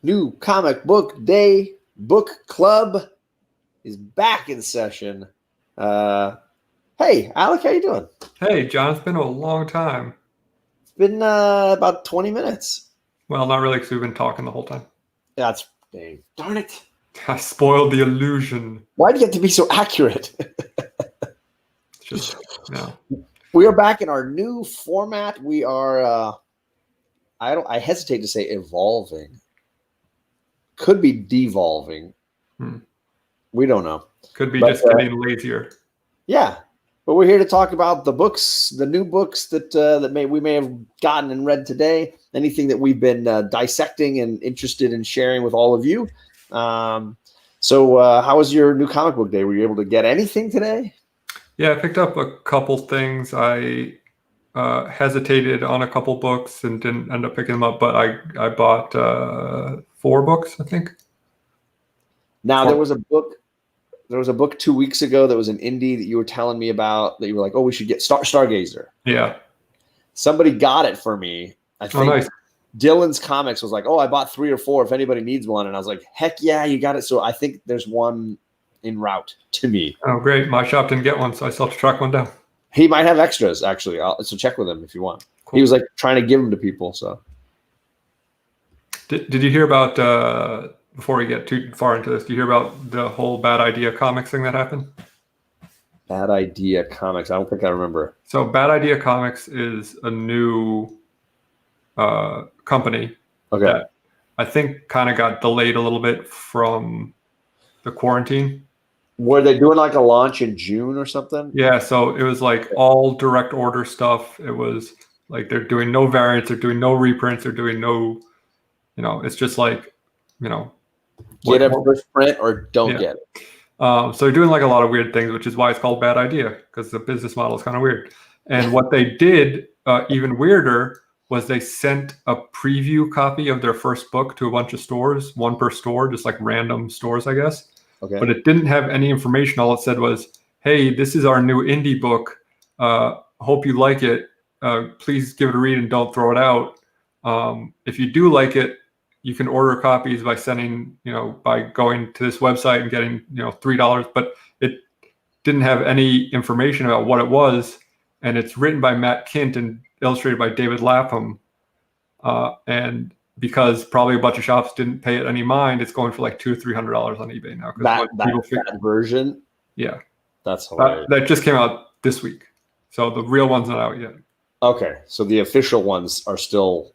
New Comic Book Day Book Club is back in session. Hey, Alec, how you doing? Hey, John, it's been a long time. It's been about 20 minutes. Well, not really, because we've been talking the whole time. That's darn it. I spoiled the illusion. Why'd you get to be so accurate? Just, no. We are back in our new format. We are, I hesitate to say evolving. Could be devolving. We don't know. Could be just getting lazier. Yeah. But we're here to talk about the books, the new books that we may have gotten and read today. Anything that we've been dissecting and interested in sharing with all of you. So how was your new comic book day? Were you able to get anything today? Yeah, I picked up a couple things. I hesitated on a couple books and didn't end up picking them up, but I bought 4 books, I think. Now, there was a book 2 weeks ago that was an indie that you were telling me about that you were like, oh, we should get Stargazer. Yeah. Somebody got it for me. I think nice. Dylan's Comics was like, oh, I bought 3 or 4 if anybody needs one. And I was like, heck yeah, you got it. So I think there's one en route to me. Oh, great. My shop didn't get one, so I still have to track one down. He might have extras, actually. So check with him if you want. Cool. He was like trying to give them to people. So Did you hear about, before we get too far into this, do you hear about the whole Bad Idea Comics thing that happened? Bad Idea Comics. I don't think I remember. So Bad Idea Comics is a new company that I think kind of got delayed a little bit from the quarantine. Were they doing like a launch in June or something? Yeah, so it was like all direct order stuff. It was like they're doing no variants, they're doing no reprints, they're doing no, it's just like, get it first print or don't get it. So they're doing like a lot of weird things, which is why it's called Bad Idea, because the business model is kind of weird. And what they did, even weirder, was they sent a preview copy of their first book to a bunch of stores, one per store, just like random stores, I guess. Okay. But it didn't have any information. All it said was, hey, this is our new indie book. Hope you like it. Please give it a read and don't throw it out. If you do like it, you can order copies by sending, by going to this website and getting, $3. But it didn't have any information about what it was. And it's written by Matt Kint and illustrated by David Lapham. And because probably a bunch of shops didn't pay it any mind, it's going for like $200 or $300 on eBay now. That version? Yeah. That's hilarious. That just came out this week. So the real one's not out yet. Okay. So the official ones are still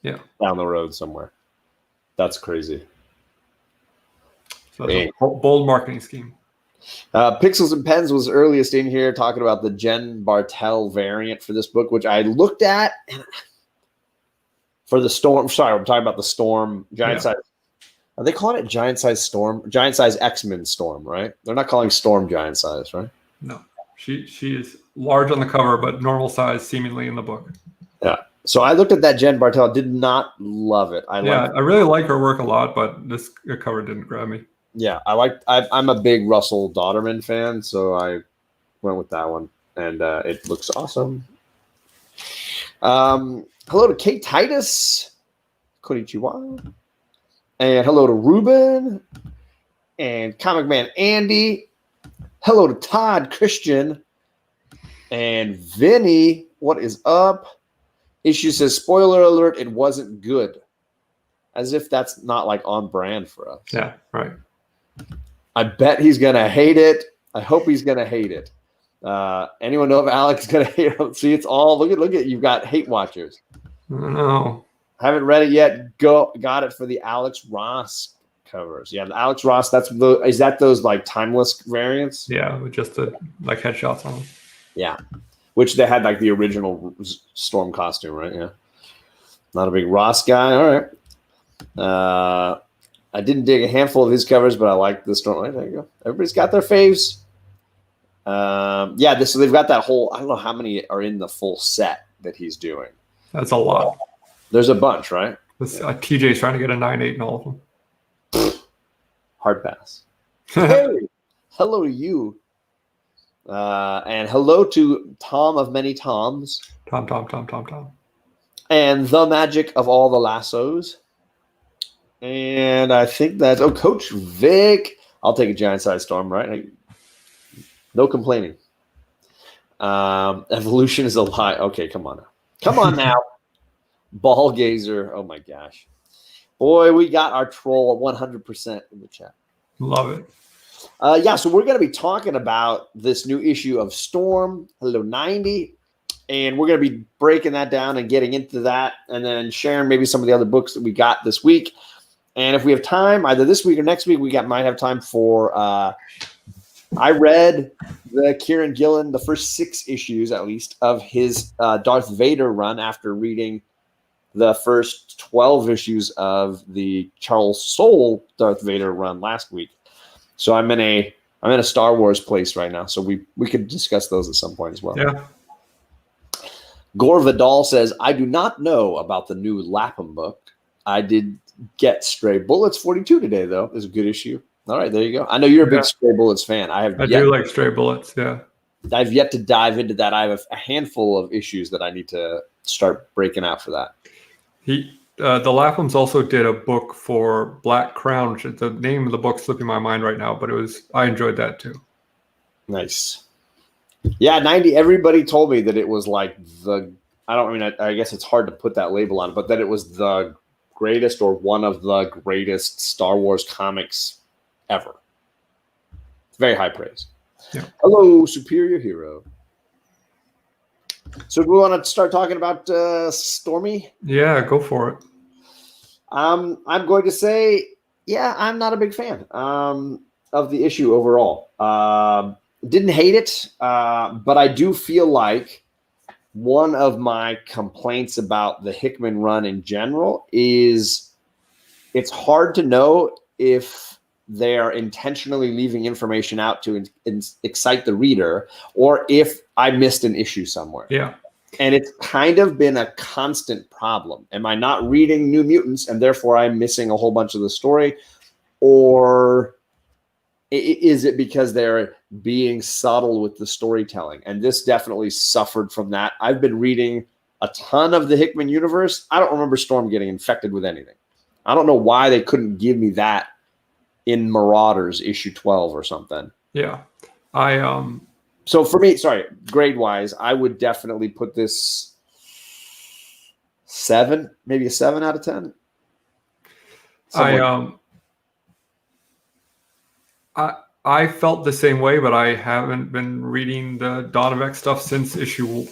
down the road somewhere. That's crazy. So it's a bold marketing scheme. Pixels and Pens was earliest in here talking about the Jen Bartel variant for this book, which I looked at for the Storm. Sorry, I'm talking about the Storm giant size. Are they calling it giant size Storm? Giant size X-Men Storm, right? They're not calling Storm giant size, right? No, she is large on the cover, but normal size seemingly in the book. Yeah. So I looked at that Jen Bartel. Did not love it. I really like her work a lot, but this cover didn't grab me. Yeah, I'm a big Russell Dauterman fan, so I went with that one, and it looks awesome. Hello to Kate Titus, konnichiwa, and hello to Ruben, and Comic Man Andy. Hello to Todd Christian, and Vinny. What is up? Issue says, spoiler alert, it wasn't good. As if that's not like on brand for us. Yeah, right. I bet he's going to hate it. I hope he's going to hate it. Anyone know if Alex is going to hate it? See, it's all, look at, you've got hate watchers. No. Haven't read it yet. Got it for the Alex Ross covers. Yeah, the Alex Ross, is that those like timeless variants? Yeah, with just the like headshots on them. Yeah. Which they had like the original Storm costume, right? Yeah. Not a big Ross guy. All right. I didn't dig a handful of his covers, but I like the Storm. Right, there you go. Everybody's got their faves. So they've got that whole, I don't know how many are in the full set that he's doing. That's a lot. There's a bunch, right? TJ's trying to get a 9.8 in all of them. Hard pass. Hey, hello to you. And hello to Tom of many Toms. Tom. And the magic of all the lassos. And I think that's Coach Vic. I'll take a giant size storm, right? No complaining. Evolution is a lie. Okay, come on now. Come on now. Ball gazer. Oh my gosh. Boy, we got our troll at 100% in the chat. Love it. Yeah, so we're going to be talking about this new issue of Storm, Hello 90, and we're going to be breaking that down and getting into that and then sharing maybe some of the other books that we got this week. And if we have time, either this week or next week, might have time for I read the Kieran Gillen, the first 6 issues, at least, of his Darth Vader run after reading the first 12 issues of the Charles Soule Darth Vader run last week. So I'm in a Star Wars place right now, so we could discuss those at some point as well. Yeah. Gore Vidal says, I do not know about the new Lapham book. I did get Stray Bullets 42 today, though. It's a good issue. All right, there you go. I know you're a big Stray Bullets fan. I do like Stray Bullets, yeah. I've yet to dive into that. I have a handful of issues that I need to start breaking out for that. The Laphams also did a book for Black Crown. The name of the book slipping my mind right now, but I enjoyed that too. Nice. Yeah, 90. Everybody told me that it was like I guess it's hard to put that label on it, but that it was the greatest or one of the greatest Star Wars comics ever. Very high praise. Yeah. Hello, Superior Hero. So do we want to start talking about Stormy? Yeah, go for it. I'm going to say, yeah, I'm not a big fan of the issue overall. Didn't hate it, but I do feel like one of my complaints about the Hickman run in general is it's hard to know if they are intentionally leaving information out to excite the reader or if I missed an issue somewhere. Yeah. And it's kind of been a constant problem. Am I not reading New Mutants and therefore I'm missing a whole bunch of the story? Or is it because they're being subtle with the storytelling? And this definitely suffered from that. I've been reading a ton of the Hickman universe. I don't remember Storm getting infected with anything. I don't know why they couldn't give me that in Marauders issue 12 or something. Yeah. So for me, grade wise, I would definitely put this 7, maybe a 7 out of 10. I felt the same way, but I haven't been reading the Dawn of X stuff since the issue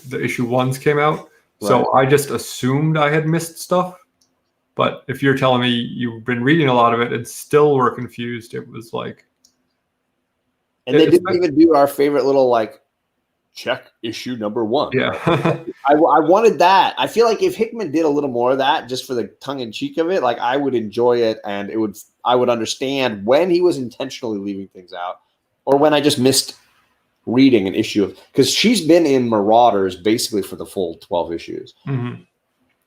1s came out. Right. So I just assumed I had missed stuff. But if you're telling me you've been reading a lot of it and still were confused, it was like. And they didn't even do our favorite little check issue number 1. Yeah. I wanted that. I feel like if Hickman did a little more of that, just for the tongue in cheek of it, I would enjoy it, and I would understand when he was intentionally leaving things out, or when I just missed reading an issue of, because she's been in Marauders basically for the full 12 issues,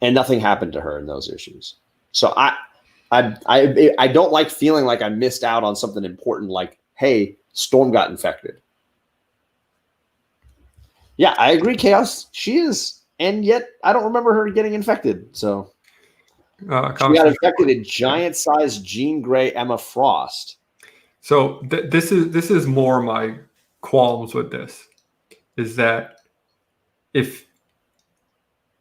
and nothing happened to her in those issues. So I don't like feeling like I missed out on something important, like, hey, Storm got infected. Yeah, I agree, Chaos. She is. And yet, I don't remember her getting infected. So she got infected in giant-sized Jean Grey Emma Frost. So this is more my qualms with this, is that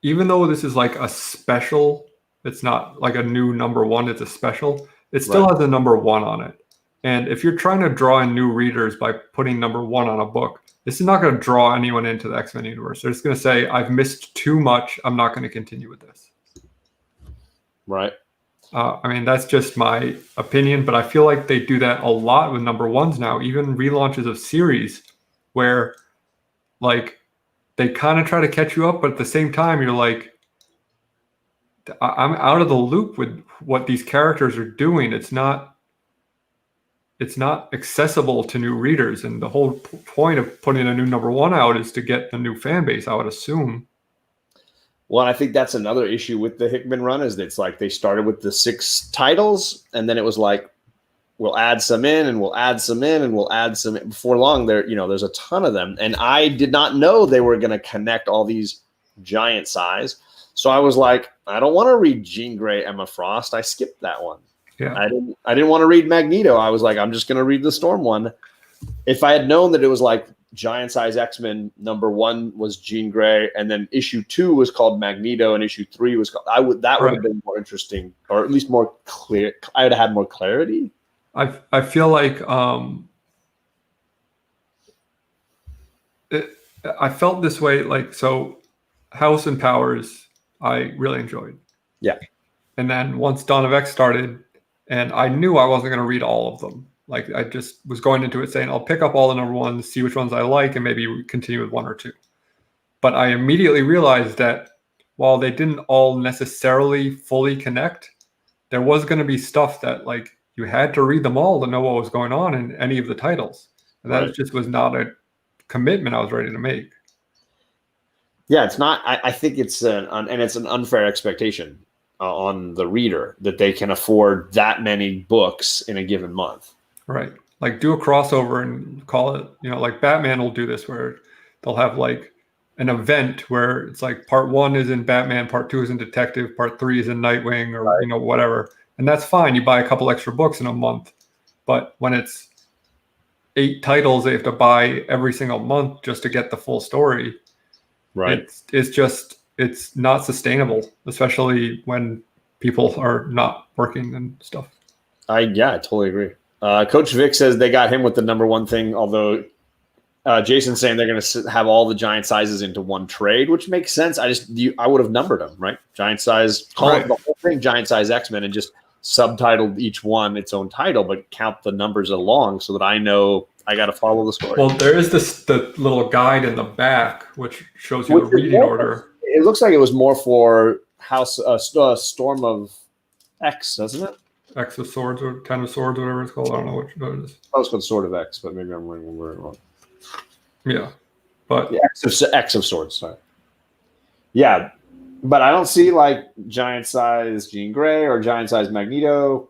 even though this is like a special, it's not like a new number 1, it's a special, it still has a number 1 on it. And if you're trying to draw in new readers by putting number 1 on a book, this is not going to draw anyone into the X-Men universe. They're just going to say, I've missed too much. I'm not going to continue with this. Right. I mean, that's just my opinion, but I feel like they do that a lot with number 1s now, even relaunches of series where they kind of try to catch you up, but at the same time, you're like, I'm out of the loop with what these characters are doing. It's not accessible to new readers, and the whole point of putting a new number 1 out is to get the new fan base, I would assume. Well, I think that's another issue with the Hickman run, is that it's like they started with the 6 titles, and then it was like, we'll add some in, and we'll add some in, and we'll add some in. Before long, there's a ton of them, and I did not know they were going to connect all these giant size. So I was like, I don't want to read Jean Grey Emma Frost. I skipped that one. Yeah. I didn't want to read Magneto. I was like, I'm just going to read the Storm one. If I had known that it was like Giant Size X-Men #1 was Jean Grey, and then issue 2 was called Magneto, and issue 3 was called, would have been more interesting, or at least more clear. I would have had more clarity. I feel like I felt this way. Like, so House and Powers, I really enjoyed. Yeah. And then once Dawn of X started, and I knew I wasn't going to read all of them. Like, I just was going into it saying, I'll pick up all the #1s, see which ones I like, and maybe continue with 1 or 2. But I immediately realized that while they didn't all necessarily fully connect, there was going to be stuff that, like, you had to read them all to know what was going on in any of the titles. And that just was not a commitment I was ready to make. Yeah, it's not. I think it's an unfair expectation on the reader that they can afford that many books in a given month. Right. Like, do a crossover and call it, like Batman will do this, where they'll have like an event where it's like part 1 is in Batman, part 2 is in Detective, part 3 is in Nightwing, or whatever. And that's fine. You buy a couple extra books in a month. But when it's 8 titles they have to buy every single month just to get the full story, right? It's not sustainable, especially when people are not working and stuff. I totally agree. Coach Vic says they got him with the #1 thing, although Jason's saying they're going to have all the giant sizes into one trade, which makes sense. I would have numbered them, right? Giant size, call it the whole thing Giant Size X-Men, and just subtitled each one its own title, but count the numbers along so that I know I got to follow the story. Well, there is the little guide in the back which shows you the reading order. It looks like it was more for House Storm of X, doesn't it? X of Swords or 10 of Swords, whatever it's called. I don't know what it is. I was called Sword of X, but maybe I'm wrong. Yeah, but X of Swords. Sorry. Yeah, but I don't see like Giant Size Jean Grey or Giant Size Magneto.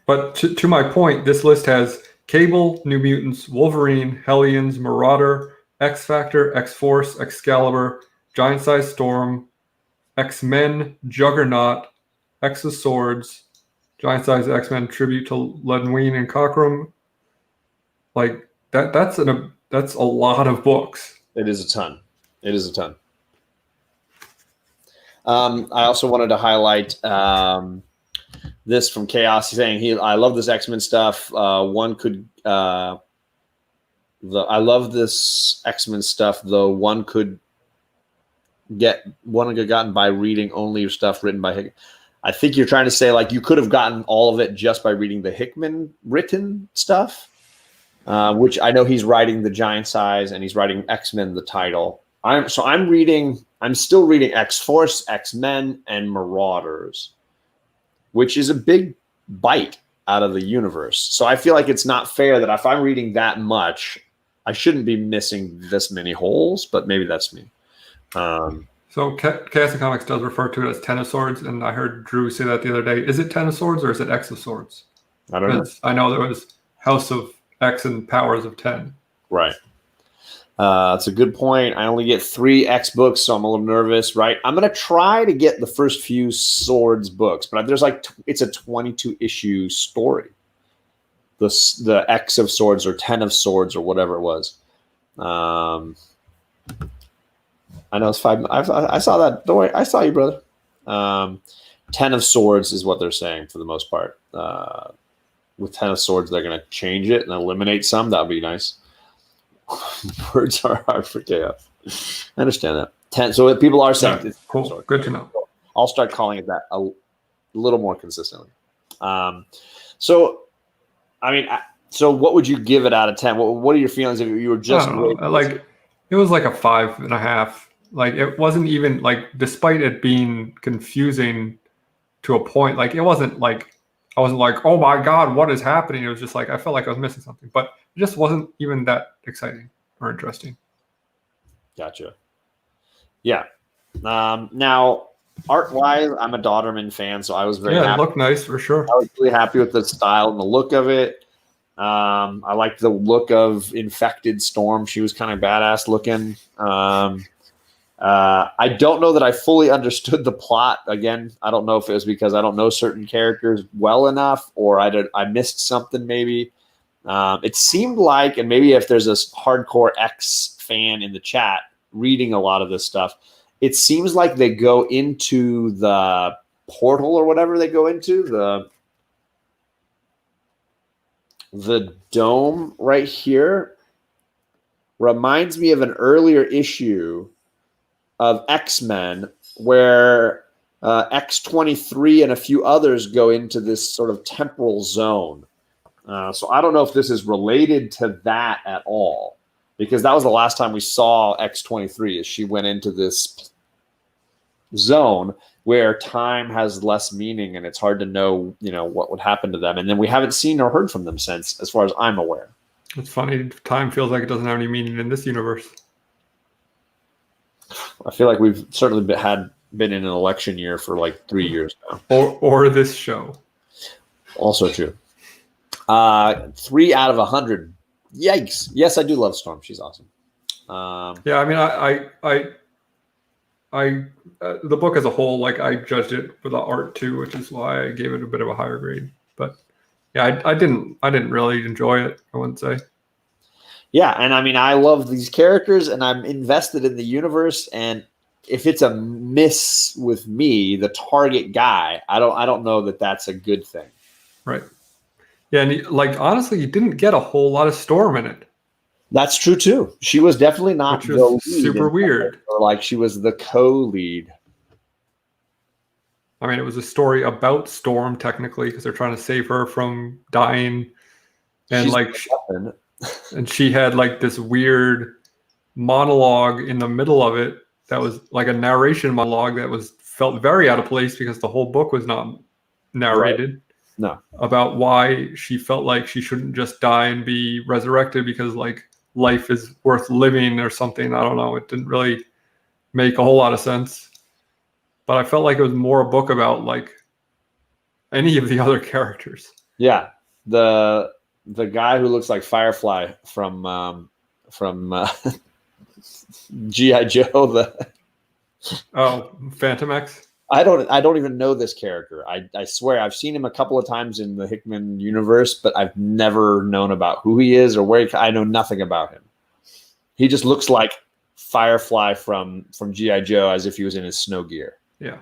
But to my point, this list has Cable, New Mutants, Wolverine, Hellions, Marauder, X Factor, X Force, Excalibur, Giant Size Storm, X-Men, Juggernaut, X of Swords, Giant Size X-Men tribute to Ledwin and Cockrum. Like that's a lot of books. It is a ton. I also wanted to highlight this from Chaos. He's saying I love this X-Men stuff. I love this X-Men stuff, though one could get gotten by reading only stuff written by Hickman. I think you're trying to say like you could have gotten all of it just by reading the Hickman written stuff, which I know he's writing the Giant Size and he's writing X-Men the title. I'm still reading X-Force, X-Men, and Marauders, which is a big bite out of the universe. So I feel like it's not fair that if I'm reading that much, I shouldn't be missing this many holes, but maybe that's me. So Chaos and Comics does refer to it as 10 of Swords, and I heard Drew say that the other day. Is it 10 of Swords or is it X of Swords? I don't know. I know there was House of X and Powers of 10. Right. That's a good point. I only get 3 X books, so I'm a little nervous, right? I'm going to try to get the first few Swords books, but there's it's a 22 issue story. The X of Swords or 10 of Swords or whatever it was. I know it's 5. I saw that. Don't worry. I saw you, brother. 10 of Swords is what they're saying for the most part. With 10 of Swords, they're going to change it and eliminate some. That would be nice. Words are hard for Chaos. I understand that. 10. So people are saying it's cool. Good to know. I'll start calling it that a little more consistently. So what would you give it out of 10? What are your feelings if you were just like? It was like a 5.5. Like it wasn't even like, despite it being confusing to a point. Like it wasn't like I wasn't like, oh my God, what is happening? It was just like I felt like I was missing something, but it just wasn't even that exciting or interesting. Gotcha. Yeah. Now, art-wise, I'm a Dodderman fan, so I was very happy. It looked nice for sure. I was really happy with the style and the look of it. I liked the look of Infected Storm. She was kind of badass looking. I don't know that I fully understood the plot. Again, I don't know if it was because I don't know certain characters well enough, or I missed something maybe. It seemed like, and maybe if there's a hardcore X fan in the chat reading a lot of this stuff, it seems like they go into the portal or whatever they go into, the dome right here. Reminds me of an earlier issue of X-Men where X-23 and a few others go into this sort of temporal zone. So I don't know if this is related to that at all, because that was the last time we saw X-23, as she went into this zone where time has less meaning and it's hard to know, what would happen to them. And then we haven't seen or heard from them since, as far as I'm aware. It's funny. Time feels like it doesn't have any meaning in this universe. I feel like we've certainly been in an election year for like 3 years now. Or this show. Also true. 3 out of 100. Yikes! Yes, I do love Storm. She's awesome. Yeah, I mean, I the book as a whole, like, I judged it for the art too, which is why I gave it a bit of a higher grade. But yeah, I didn't really enjoy it, I wouldn't say. Yeah, and I mean, I love these characters, and I'm invested in the universe. And if it's a miss with me, the target guy, I don't know that that's a good thing. Right. Yeah, and honestly, you didn't get a whole lot of Storm in it. That's true too. She was definitely not the lead. Super weird. Or like she was the co-lead. I mean, it was a story about Storm technically, because they're trying to save her from dying, and and she had like this weird monologue in the middle of it that was like a narration monologue that felt very out of place, because the whole book was not narrated. Right. No. About why she felt like she shouldn't just die and be resurrected, because like life is worth living or something. I don't know. It didn't really make a whole lot of sense. But I felt like it was more a book about like any of the other characters. Yeah. The guy who looks like Firefly from G.I. Joe, Phantom X. I don't even know this character. I swear I've seen him a couple of times in the Hickman universe, but I've never known about who he is or where I know nothing about him. He just looks like Firefly from G.I. Joe, as if he was in his snow gear. Yeah.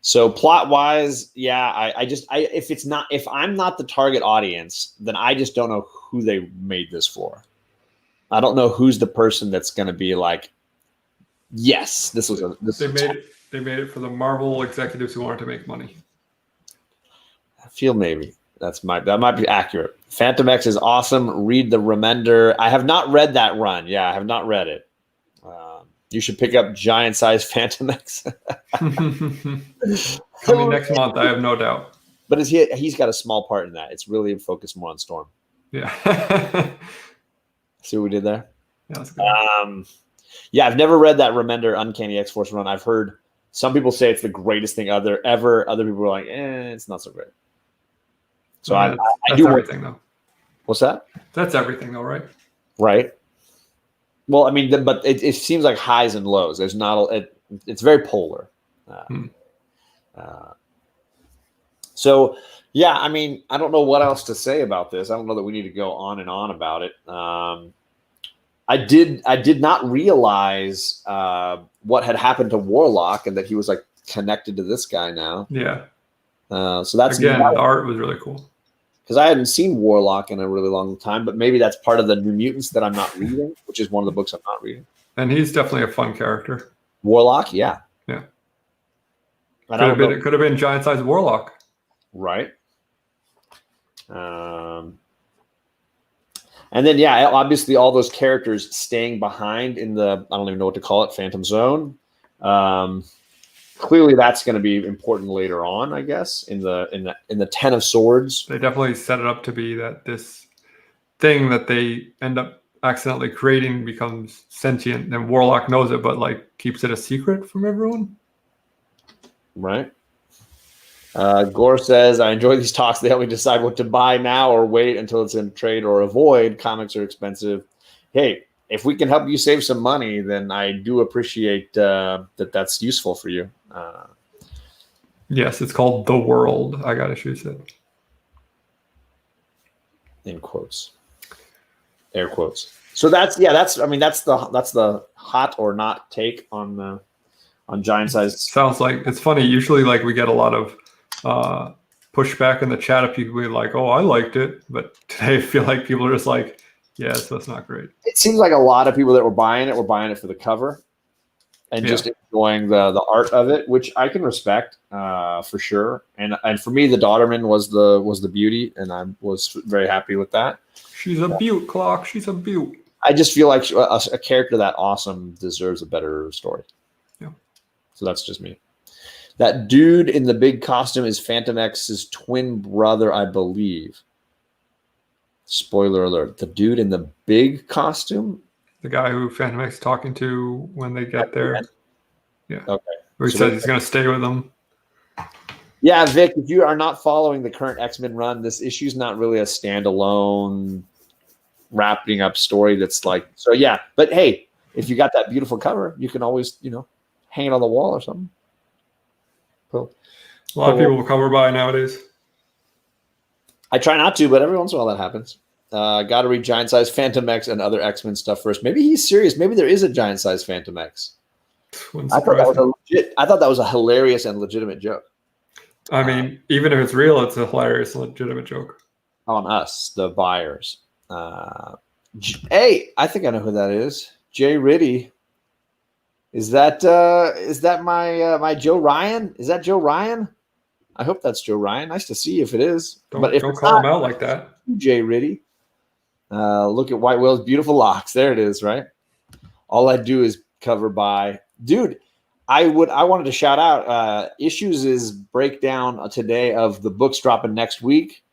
So plot wise, yeah, if I'm not the target audience, then I just don't know who they made this for. I don't know who's the person that's going to be like, yes, this was. They made it for the Marvel executives who wanted to make money. I feel maybe that might be accurate. Phantom X is awesome. Read the Remender. I have not read that run. Yeah, I have not read it. You should pick up giant size Phantom X. Coming next month, I have no doubt. But he's got a small part in that. It's really focused more on Storm. Yeah. See what we did there? Yeah, that's good. Yeah, I've never read that Remender Uncanny X-Force run. I've heard some people say it's the greatest thing ever. Other people are like, it's not so great. So I do everything though. What's that? That's everything though, right? Right. Well, I mean, but it seems like highs and lows. There's not it's very polar. So yeah, I mean, I don't know what else to say about this. I don't know that we need to go on and on about it. I did not realize what had happened to Warlock and that he was like connected to this guy now. Yeah. So that's again, the art was really cool. Because I hadn't seen Warlock in a really long time, but maybe that's part of the New Mutants that I'm not reading, which is one of the books I'm not reading. And he's definitely a fun character. Warlock, yeah. Yeah. It could have been giant sized Warlock. Right. And then, yeah, obviously all those characters staying behind in the, I don't even know what to call it, Phantom Zone. Clearly that's going to be important later on, I guess, in the Ten of Swords. They definitely set it up to be that this thing that they end up accidentally creating becomes sentient, and Warlock knows it, but like keeps it a secret from everyone. Right. Gore says, I enjoy these talks. They help me decide what to buy now or wait until it's in trade or avoid. Comics are expensive. Hey, if we can help you save some money, then I do appreciate that's useful for you. Yes, it's called The World. I got issues it. In quotes. Air quotes. So that's the hot or not take on giant size. Sounds like it's funny. Usually, like we get a lot of pushback in the chat of people being like, "Oh, I liked it," but today I feel like people are just like, "Yes, that's not great." It seems like a lot of people that were buying it for the cover and just enjoying the art of it, which I can respect for sure. And for me, the Daughterman was the beauty, and I was very happy with that. She's a beaut, Clock. She's a beaut. I just feel like a character that awesome deserves a better story. Yeah. So that's just me. That dude in the big costume is Phantom X's twin brother, I believe. Spoiler alert. The dude in the big costume? The guy who Phantom X is talking to when they get there. Yeah. Okay. Where he says he's going to stay with them. Yeah, Vic, if you are not following the current X-Men run, this issue's not really a standalone wrapping up story that's like, so yeah. But hey, if you got that beautiful cover, you can always, hang it on the wall or something. Cool. A lot of people will cover by nowadays. I try not to, but every once in a while that happens. Got to read Giant Size Phantom X and other X-Men stuff first. Maybe he's serious. Maybe there is a Giant Size Phantom X. I thought that was a hilarious and legitimate joke. I mean, even if it's real, it's a hilarious and legitimate joke. On us, the buyers. Hey, I think I know who that is. Jay Ritty. Is that my Joe Ryan? Is that Joe Ryan? I hope that's Joe Ryan. Nice to see you if it is. But if don't call him out like that. Jay Ritty. Look at White Whale's beautiful locks. There it is, right? All I do is cover by. Dude, I wanted to shout out Issues' breakdown today of the books dropping next week.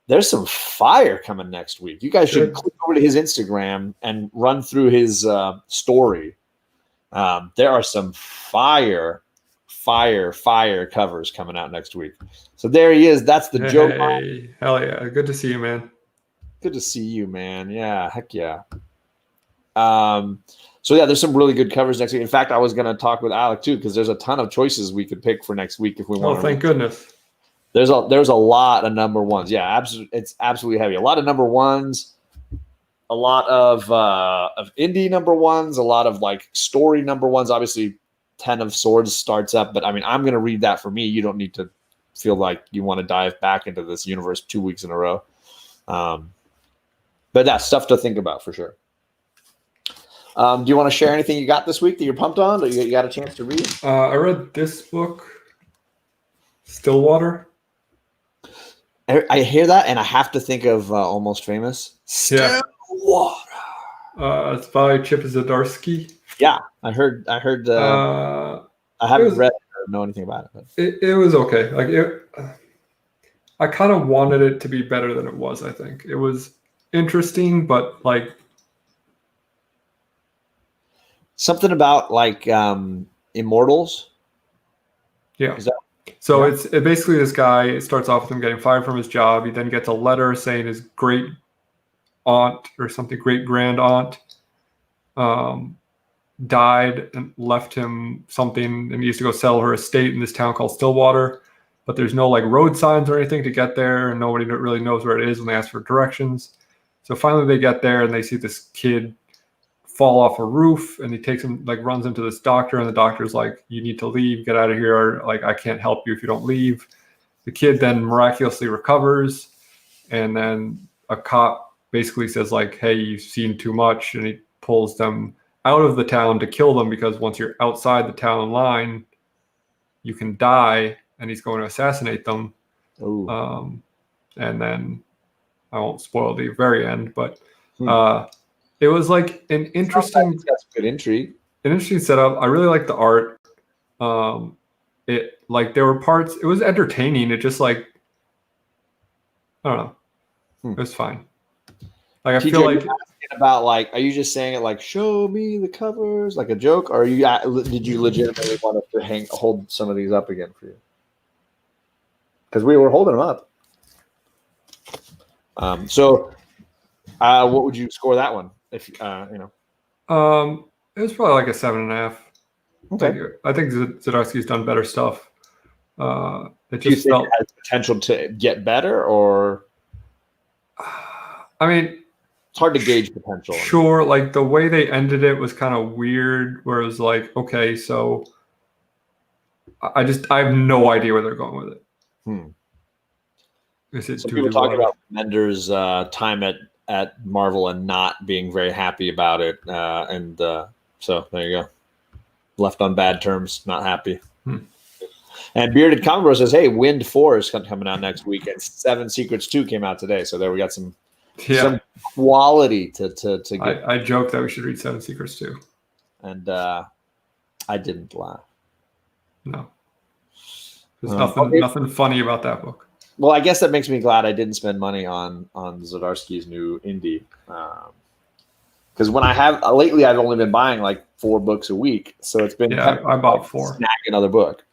There's some fire coming next week. You guys should click over to his Instagram and run through his story. There are some fire covers coming out next week. So there he is. That's the joke. Hey, hell yeah. Good to see you, man. Good to see you, man. Yeah, heck yeah. So yeah, there's some really good covers next week. In fact, I was going to talk with Alec too, because there's a ton of choices we could pick for next week if we want. Oh, thank goodness. There's a lot of number ones. Yeah, absolutely. It's absolutely heavy. A lot of number ones, a lot of indie number ones, a lot of like story number ones. Obviously, 10 of Swords starts up, but I mean, I'm going to read that for me. You don't need to feel like you want to dive back into this universe 2 weeks in a row. But that's stuff to think about for sure. Do you want to share anything you got this week that you're pumped on, that you got a chance to read? I read this book, Stillwater. I hear that, and I have to think of Almost Famous. Stillwater. It's by Chip Zdarsky. Yeah, I heard. I haven't read it or know anything about it. But. It was okay. I kind of wanted it to be better than it was. I think it was interesting, but like something about like Immortals. Yeah. So it's basically this guy. It starts off with him getting fired from his job. He then gets a letter saying his great aunt or something, great grand aunt, died and left him something, and he used to go sell her estate in this town called Stillwater. But there's no like road signs or anything to get there, and nobody really knows where it is when they ask for directions. So finally they get there and they see this kid fall off a roof, and he takes him, like runs into this doctor, and the doctor's like, you need to leave, get out of here, or like I can't help you if you don't leave. The kid then miraculously recovers, and then a cop basically says like, hey, you've seen too much, and he pulls them out of the town to kill them, because once you're outside the town line you can die, and he's going to assassinate them. And then I won't spoil the very end, but it was like an interesting, that's good intrigue. An interesting setup. I really liked the art. It like there were parts. It was entertaining. It just like I don't know. It was fine. Like I feel like about like, are you just saying it like show me the covers like a joke, or did you legitimately want to hold some of these up again for you? because we were holding them up. So what would you score that one? If you know, it was probably like a 7.5. okay. I think Zdarsky's done better stuff. It Do you just think felt. it has potential to get better, or I mean, it's hard to gauge potential? sure. Like the way they ended it was kind of weird. Where it was like, okay, so I have no idea where they're going with it. Is it Some people talking Water? about Mender's time at Marvel and not being very happy about it, so there you go. Left on bad terms, not happy. And Bearded Commodore says, "Hey, Wind 4 is coming out next week, and Seven Secrets 2 came out today. So there we got some quality to get." I joked that we should read Seven Secrets too, and I didn't laugh. No, there's nothing funny about that book. Well, I guess that makes me glad I didn't spend money on Zdarsky's new indie. Because when I have lately, I've only been buying like 4 books a week, so it's been I bought 4. Snag another book.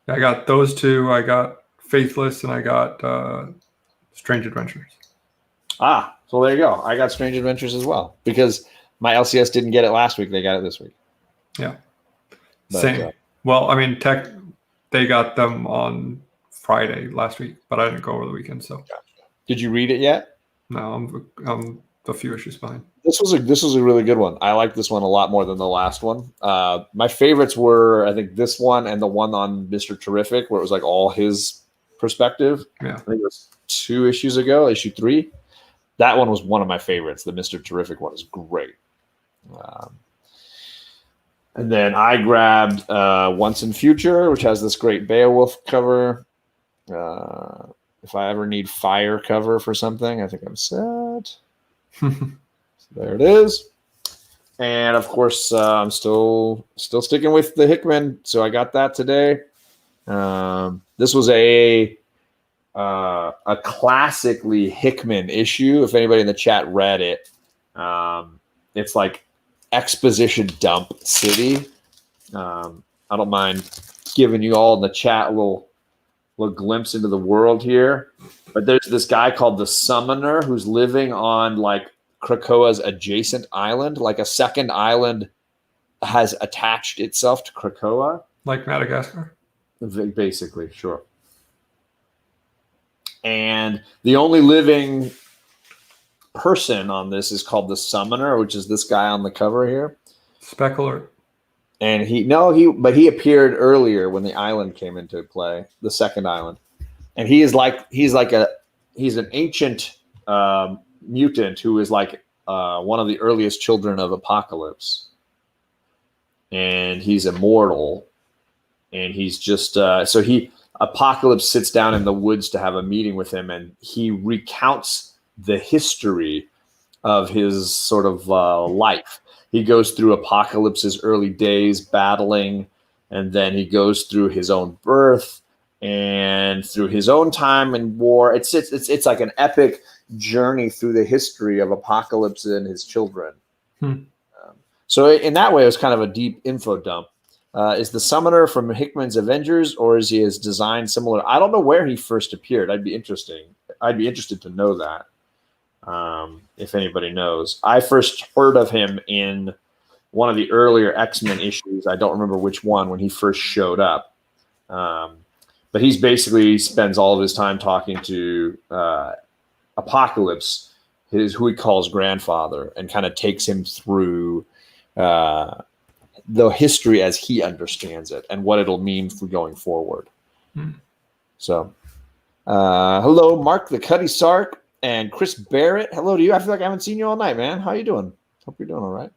I got those 2. I got Faithless, and I got Strange Adventures. So there you go. I got Strange Adventures as well because my LCS didn't get it last week; they got it this week. Yeah, same. Well, I mean, they got them on Friday last week, but I didn't go over the weekend. So, did you read it yet? No, I'm a few issues behind. This was a really good one. I like this one a lot more than the last one. My favorites were, I think, this one and the one on Mr. Terrific, where it was like all his perspective. Yeah, I think it was 2 issues ago, issue 3. That one was one of my favorites. The Mr. Terrific one is great. And then I grabbed Once in Future, which has this great Beowulf cover. If I ever need fire cover for something, I think I'm set. So there it is. And of course, I'm still sticking with the Hickman, so I got that today. This was a classically Hickman issue. If anybody in the chat read it, it's like exposition dump city. I don't mind giving you all in the chat a little glimpse into the world here. But there's this guy called the Summoner who's living on like Krakoa's adjacent island. Like a second island has attached itself to Krakoa. Like Madagascar? Basically, sure. And the only living person on this is called the Summoner, which is this guy on the cover here. Spec alert. And he appeared earlier when the island came into play, the second island. And he's an ancient mutant who is like one of the earliest children of Apocalypse. And he's immortal. And he's just Apocalypse sits down in the woods to have a meeting with him, and he recounts the history of his sort of life. He goes through Apocalypse's early days battling, and then he goes through his own birth and through his own time in war. It's like an epic journey through the history of Apocalypse and his children. So in that way, it was kind of a deep info dump. Is the Summoner from Hickman's Avengers, or is his design similar? I don't know where he first appeared. I'd be interested to know that. If anybody knows. I first heard of him in one of the earlier X-Men issues. I don't remember which one when he first showed up. But he spends all of his time talking to Apocalypse, who he calls grandfather, and kind of takes him through the history as he understands it and what it'll mean for going forward. So, hello, Mark the Cuddy Sark and Chris Barrett. Hello to you. I feel like I haven't seen you all night, man. How you doing? Hope you're doing all right.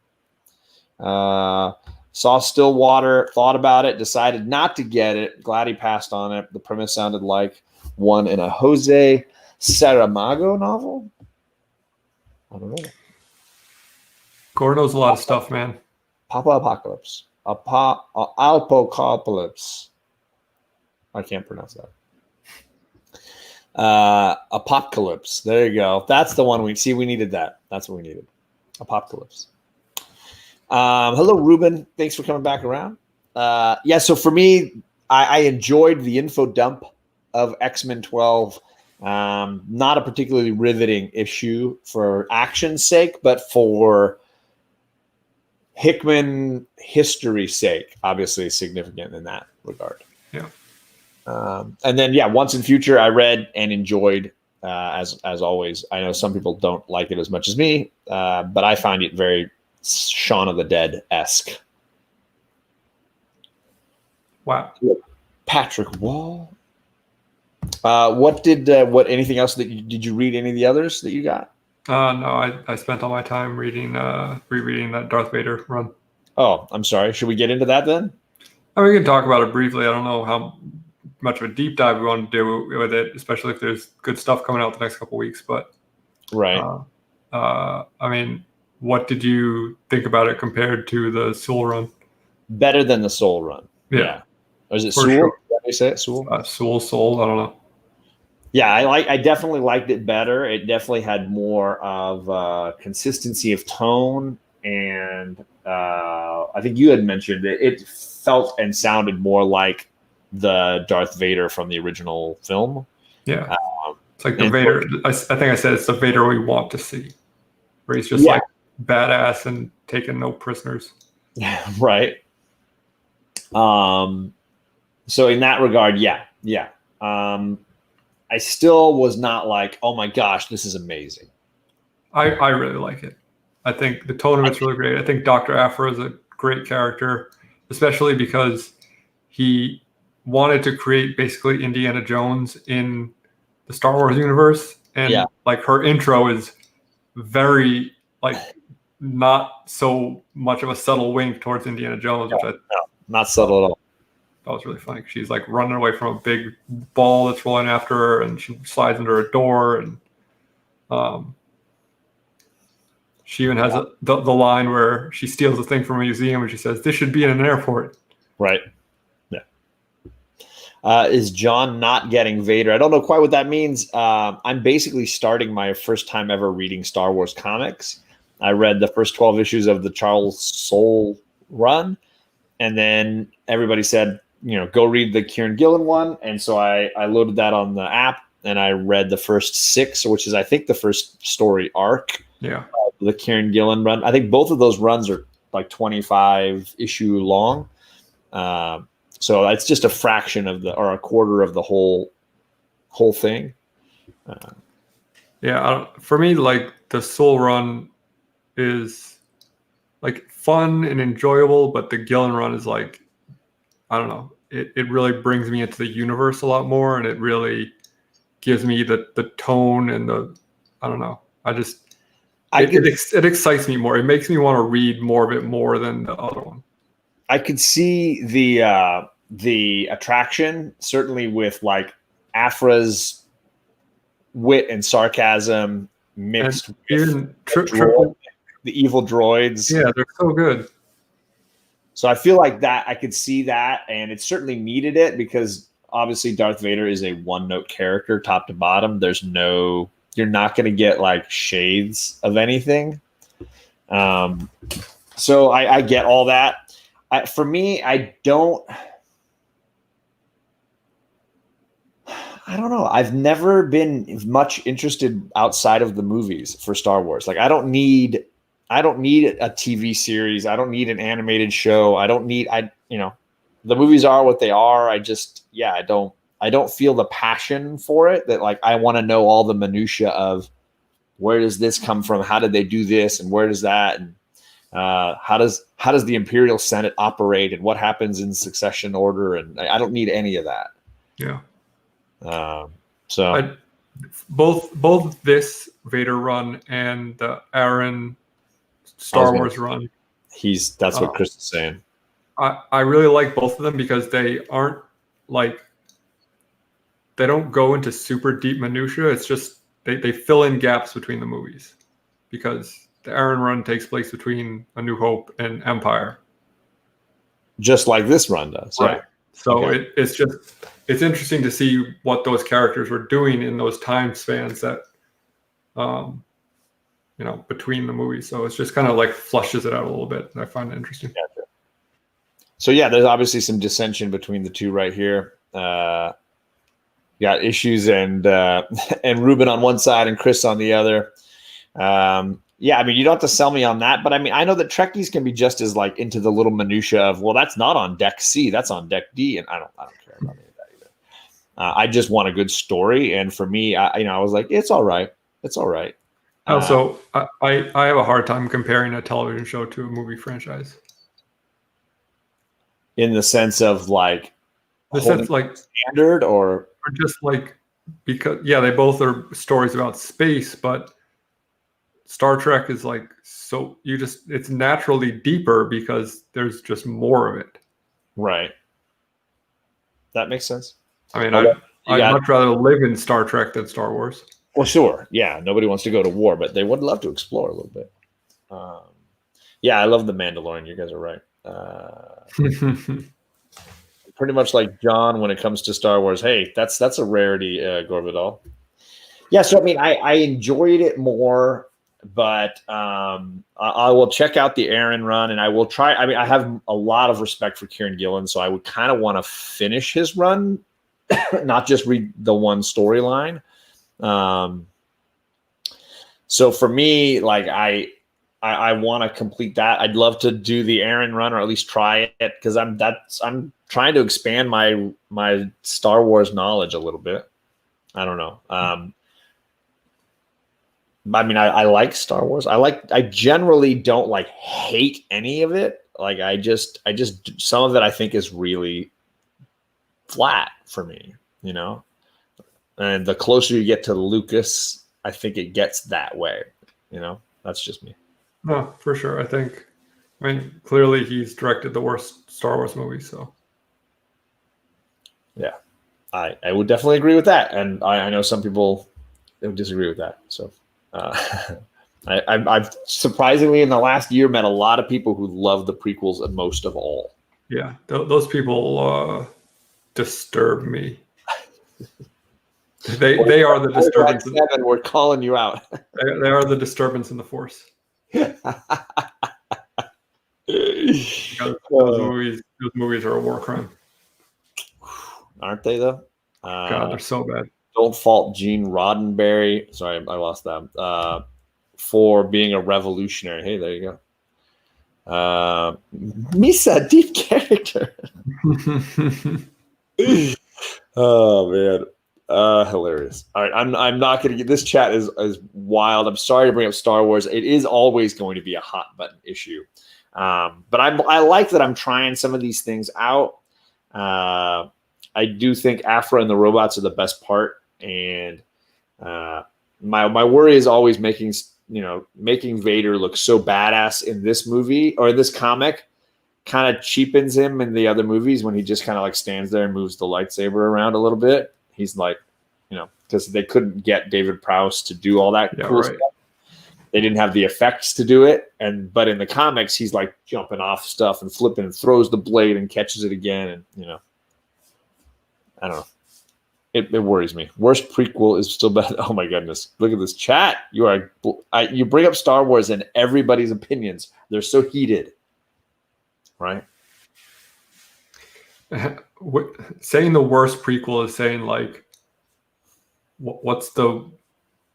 Saw Stillwater, thought about it, decided not to get it. Glad he passed on it. The premise sounded like one in a Jose Saramago novel. I don't know. Gore knows a lot of stuff, man. Apocalypse. Apocalypse. I can't pronounce that. Apocalypse. There you go. That's the one we needed that. That's what we needed. Apocalypse. Hello, Ruben. Thanks for coming back around. So for me, I enjoyed the info dump of X-Men 12. Not a particularly riveting issue for action's sake, but for Hickman history's sake, obviously significant in that regard. Yeah. And then, yeah, Once in Future I read and enjoyed, as always. I know some people don't like it as much as me, but I find it very Shaun of the Dead-esque. Wow. Patrick Wall. What anything else did you read any of the others that you got? No, I spent all my time rereading that Darth Vader run. Oh, I'm sorry. Should we get into that then? I mean, we can talk about it briefly. I don't know how much of a deep dive we want to do with it, especially if there's good stuff coming out the next couple of weeks. But right. I mean, what did you think about it compared to the Soul run? Better than the Soul run. Yeah. Or is it Soul? Sure. Did they say it? Soul? Soul. I don't know. Yeah, I definitely liked it better. It definitely had more of consistency of tone, and I think you had mentioned it felt and sounded more like the Darth Vader from the original film. Yeah, it's like the Vader. I think I said it's the Vader we want to see, where he's just like badass and taking no prisoners. Right. So in that regard, yeah. I still was not like, oh my gosh, this is amazing. I really like it. I think the tone of it's really great. I think Dr. Aphra is a great character, especially because he wanted to create basically Indiana Jones in the Star Wars universe. And like her intro is very like not so much of a subtle wink towards Indiana Jones, which not subtle at all. That was really funny. She's like running away from a big ball that's rolling after her, and she slides under a door. And she even has the line where she steals a thing from a museum and she says, "This should be in an airport." Right. Yeah. Is John not getting Vader? I don't know quite what that means. I'm basically starting my first time ever reading Star Wars comics. I read the first 12 issues of the Charles Soule run, and then everybody said, go read the Kieran Gillen one. And so I loaded that on the app and I read the first 6, which is, I think, the first story arc. Yeah. The Kieran Gillen run. I think both of those runs are like 25 issue long. So it's just a fraction of or a quarter of the whole thing. For me, like the Soul run is like fun and enjoyable, but the Gillen run is like, I don't know. It really brings me into the universe a lot more, and it really gives me the tone and I don't know. It excites me more. It makes me want to read more of it more than the other one. I could see the attraction, certainly with like Aphra's wit and sarcasm mixed with even the evil droids. Yeah, they're so good. So I feel like that I could see that, and it certainly needed it because obviously Darth Vader is a one-note character, top to bottom. You're not going to get like shades of anything. So I get all that. For me, I don't know. I've never been much interested outside of the movies for Star Wars. Like I don't need a TV series. I don't need an animated show. The movies are what they are. I don't feel the passion for it that like, I want to know all the minutia of where does this come from? How did they do this? And where does that? And how does the Imperial Senate operate and what happens in succession order? And I don't need any of that. Yeah. So both this Vader run and the Aaron Star Wars run. That's what Chris is saying. I really like both of them because they aren't like, they don't go into super deep minutia. It's just they fill in gaps between the movies because the Aaron run takes place between A New Hope and Empire. Just like this run does. Right. So it's interesting to see what those characters were doing in those time spans that, between the movies. So it's just kind of like flushes it out a little bit. And I find it interesting. Gotcha. So yeah, there's obviously some dissension between the two right here. got issues and and Ruben on one side and Chris on the other. Yeah, I mean, you don't have to sell me on that, but I mean, I know that Trekkies can be just as like into the little minutia of, well, that's not on deck C, that's on deck D, and I don't care about any of that either. I just want a good story, and for me, I was like, it's all right, it's all right. Also, I have a hard time comparing a television show to a movie franchise. In the sense of like, The sense like standard or just like, because they both are stories about space, but Star Trek is like, so it's naturally deeper because there's just more of it. Right. That makes sense. I mean, I'd much rather live in Star Trek than Star Wars. Well, sure. Yeah. Nobody wants to go to war, but they would love to explore a little bit. Yeah, I love The Mandalorian. You guys are right. Pretty much like John when it comes to Star Wars. Hey, that's a rarity, Gorvidal. Yeah, so I mean, I enjoyed it more, but I will check out the Aaron run, and I will try. I mean, I have a lot of respect for Kieran Gillen, so I would kind of want to finish his run, not just read the one storyline. So for me, like I want to complete that. I'd love to do the Aaron run, or at least try it, because I'm trying to expand my Star Wars knowledge a little bit. I don't know. I mean, I like Star Wars. I generally don't like hate any of it. Like I just some of it I think is really flat for me, you know. And the closer you get to Lucas, I think it gets that way. You know, that's just me. No, for sure. I mean, clearly he's directed the worst Star Wars movies, so. Yeah, I would definitely agree with that. And I know some people would disagree with that. So I've surprisingly in the last year met a lot of people who love the prequels and most of all. Yeah, those people disturb me. They are the disturbance. Seven, we're calling you out. They are the disturbance in the Force. Those movies are a war crime. Aren't they though? God, they're so bad. Don't fault Gene Roddenberry. Sorry, I lost that. For being a revolutionary. Hey, there you go. Misa, deep character. Oh man. Hilarious. All right, I'm not going to get this chat is wild. I'm sorry to bring up Star Wars. It is always going to be a hot button issue. But I like that I'm trying some of these things out. I do think Aphra and the robots are the best part, and my worry is always making Vader look so badass in this movie or in this comic kind of cheapens him in the other movies when he just kind of like stands there and moves the lightsaber around a little bit. He's like, because they couldn't get David Prowse to do all that cool stuff. They didn't have the effects to do it. But in the comics, he's like jumping off stuff and flipping and throws the blade and catches it again. And, I don't know. It worries me. Worst prequel is still better. Oh my goodness. Look at this chat. You bring up Star Wars and everybody's opinions. They're so heated. Right? Saying the worst prequel is saying like, what's the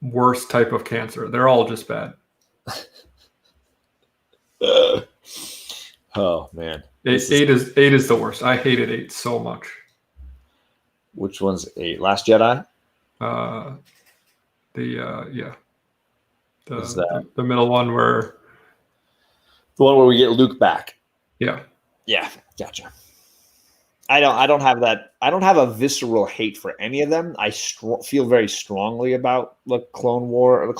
worst type of cancer? They're all just bad. Oh man, eight is the worst. I hated 8 so much. Which one's 8? Last Jedi. The middle one where the one where we get Luke back. Yeah, gotcha. I don't have that. I don't have a visceral hate for any of them. I feel very strongly about the Clone War or the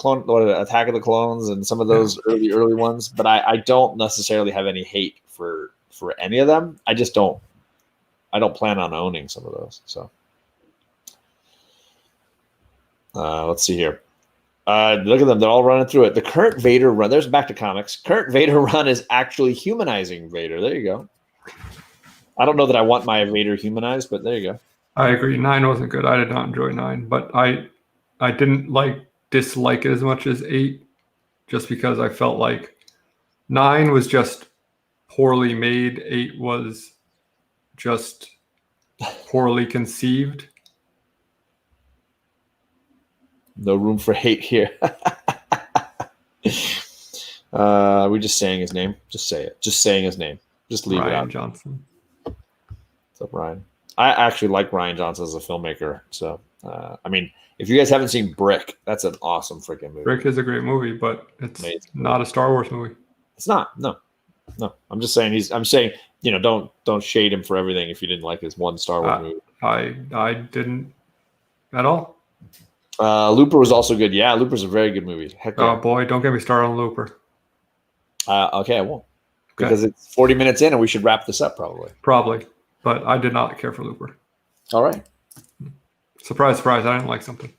Attack of the Clones and some of those early ones, but I don't necessarily have any hate for any of them. I just don't. I don't plan on owning some of those. So let's see here. Look at them. They're all running through it. The current Vader run. There's back to comics. Current Vader run is actually humanizing Vader. There you go. I don't know that I want my Vader humanized, but there you go. I agree. 9 wasn't good. I did not enjoy 9, but I didn't dislike it as much as 8, just because I felt like 9 was just poorly made. 8 was just poorly conceived. No room for hate here. We just saying his name. Just say it. Just saying his name. Just leave it Ryan out. Johnson. What's up, Ryan? I actually like Ryan Johnson as a filmmaker. So, I mean, if you guys haven't seen Brick, that's an awesome freaking movie. Brick is a great movie, but it's Amazing. not a Star Wars movie. It's not. No. I'm just saying I'm saying, don't shade him for everything if you didn't like his one Star Wars movie. I didn't at all. Looper was also good. Yeah, Looper's a very good movie. Heck yeah. Oh boy, don't get me started on Looper. Okay, I won't. Because it's 40 minutes in and we should wrap this up probably. Probably. But I did not care for Looper. All right. Surprise, surprise, I didn't like something.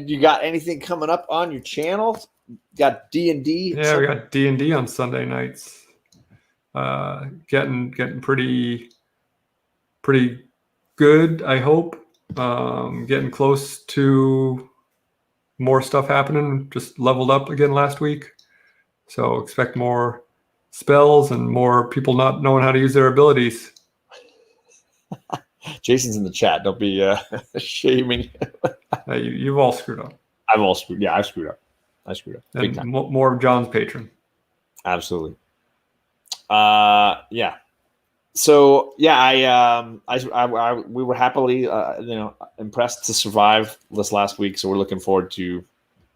You got anything coming up on your channel? Got D&D? Yeah, we got D&D on Sunday nights. Getting pretty good, I hope. Getting close to more stuff happening. Just leveled up again last week. So expect more spells and more people not knowing how to use their abilities. Jason's in the chat. Don't be shaming. You've all screwed up. I've all screwed. Yeah, I screwed up. Big And time. more of John's patron. Absolutely. Yeah. So yeah, we were happily impressed to survive this last week. So we're looking forward to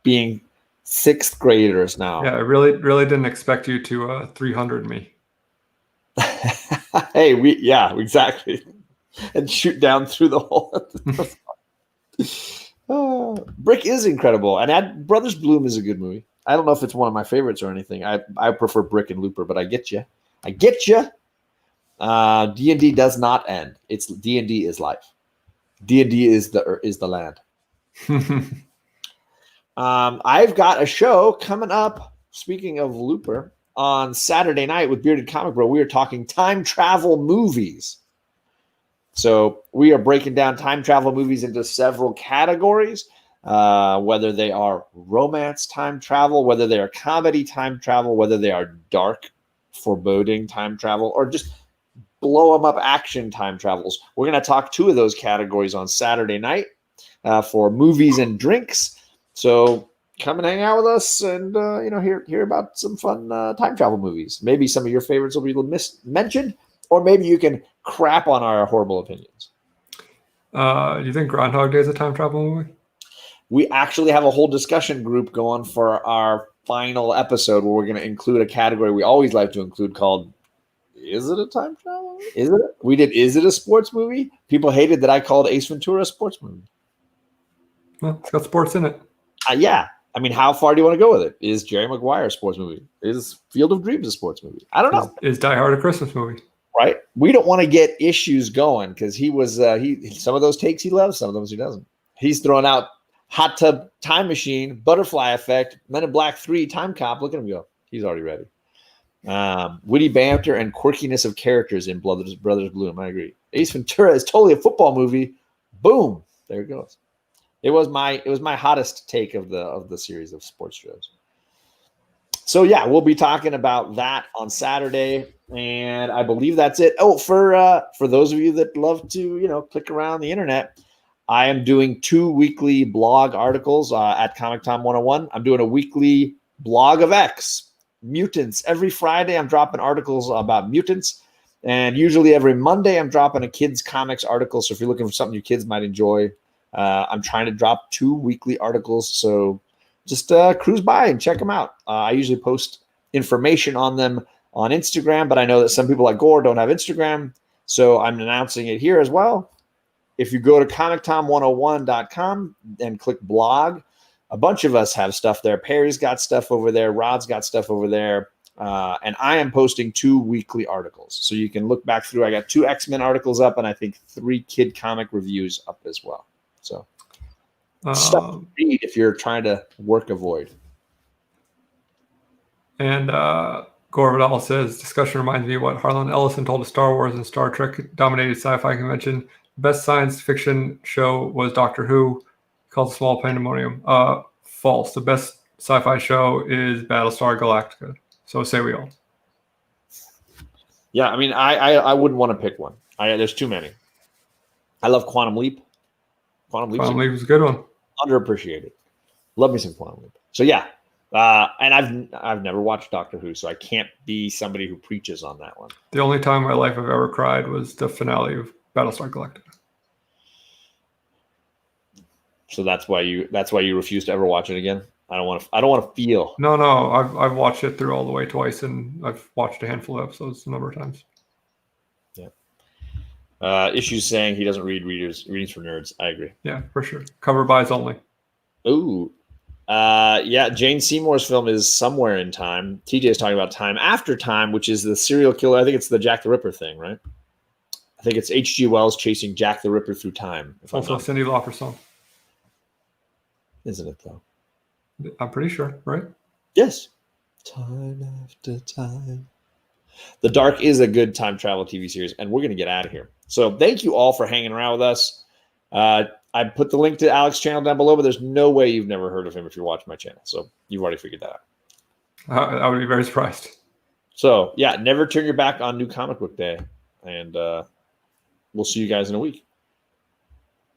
being sixth graders now. Yeah, I really didn't expect you to 300 me. Hey, exactly. And shoot down through the hole. Brick is incredible, and Brothers Bloom is a good movie. I don't know if it's one of my favorites or anything. I prefer Brick and Looper, but I get you. D&D does not end. It's D&D is life. D&D is the land. I've got a show coming up. Speaking of Looper, on Saturday night with Bearded Comic Bro, we are talking time travel movies. So we are breaking down time travel movies into several categories, whether they are romance time travel, whether they are comedy time travel, whether they are dark, foreboding time travel, or just blow them up action time travels. We're going to talk 2 of those categories on Saturday night for movies and drinks. So come and hang out with us and hear about some fun time travel movies. Maybe some of your favorites will be mentioned, or maybe you can crap on our horrible opinions. Do you think Groundhog Day is a time travel movie? We actually have a whole discussion group going for our final episode where we're going to include a category we always like to include called Is it a time travel? Is it a sports movie? People hated that I called Ace Ventura a sports movie. Well, it's got sports in it. Yeah. I mean, how far do you want to go with it? Is Jerry Maguire a sports movie? Is Field of Dreams a sports movie? I don't know. Is Die Hard a Christmas movie? Right? We don't want to get issues going because he was some of those takes he loves, some of those he doesn't. He's throwing out Hot Tub Time Machine, Butterfly Effect, Men in Black 3, Time Cop. Look at him go. He's already ready. Witty banter and quirkiness of characters in Brothers Bloom. I agree. Ace Ventura is totally a football movie. Boom. There it goes. It was my hottest take of the series of sports shows. So yeah, we'll be talking about that on Saturday, and I believe that's it. Oh, for those of you that love to click around the internet, I am doing 2 weekly blog articles at Comic Tom 101. I'm doing a weekly blog of X mutants every Friday. I'm dropping articles about mutants, and usually every Monday I'm dropping a kids comics article. So if you're looking for something your kids might enjoy, I'm trying to drop 2 weekly articles. So just cruise by and check them out. I usually post information on them on Instagram, but I know that some people like Gore don't have Instagram, so I'm announcing it here as well. If you go to comictom101.com and click blog, a bunch of us have stuff there. Perry's got stuff over there. Rod's got stuff over there. And I am posting 2 weekly articles. So you can look back through. I got 2 X-Men articles up and I think 3 kid comic reviews up as well. So stuff to read if you're trying to work a void. And Gore Vidal says, discussion reminds me of what Harlan Ellison told a Star Wars and Star Trek dominated sci-fi convention. The best science fiction show was Doctor Who, called Small Pandemonium. False. The best sci-fi show is Battlestar Galactica. So say we all. Yeah, I mean, I wouldn't want to pick one. There's too many. I love Quantum Leap. Quantum Leap was a good one. Underappreciated. Love me some Quantum Leap. So yeah, and I've never watched Doctor Who, so I can't be somebody who preaches on that one. The only time in my life I've ever cried was the finale of Battlestar Galactica. So that's why you refuse to ever watch it again. I don't want to feel. No, I've watched it through all the way twice, and I've watched a handful of episodes a number of times. Yeah. Issues saying he doesn't read readings for nerds. I agree. Yeah, for sure. Cover buys only. Ooh. Yeah, Jane Seymour's film is Somewhere in Time. TJ is talking about Time After Time, which is the serial killer. I think it's the Jack the Ripper thing, right? I think it's H.G. Wells chasing Jack the Ripper through time. Also a Cyndi Lauper song. Isn't it, though? I'm pretty sure, right? Yes. Time After Time. The Dark is a good time travel TV series, and we're going to get out of here. So thank you all for hanging around with us. I put the link to Alec's channel down below, but there's no way you've never heard of him if you're watching my channel. So you've already figured that out. I would be very surprised. So yeah, never turn your back on New Comic Book Day, and we'll see you guys in a week.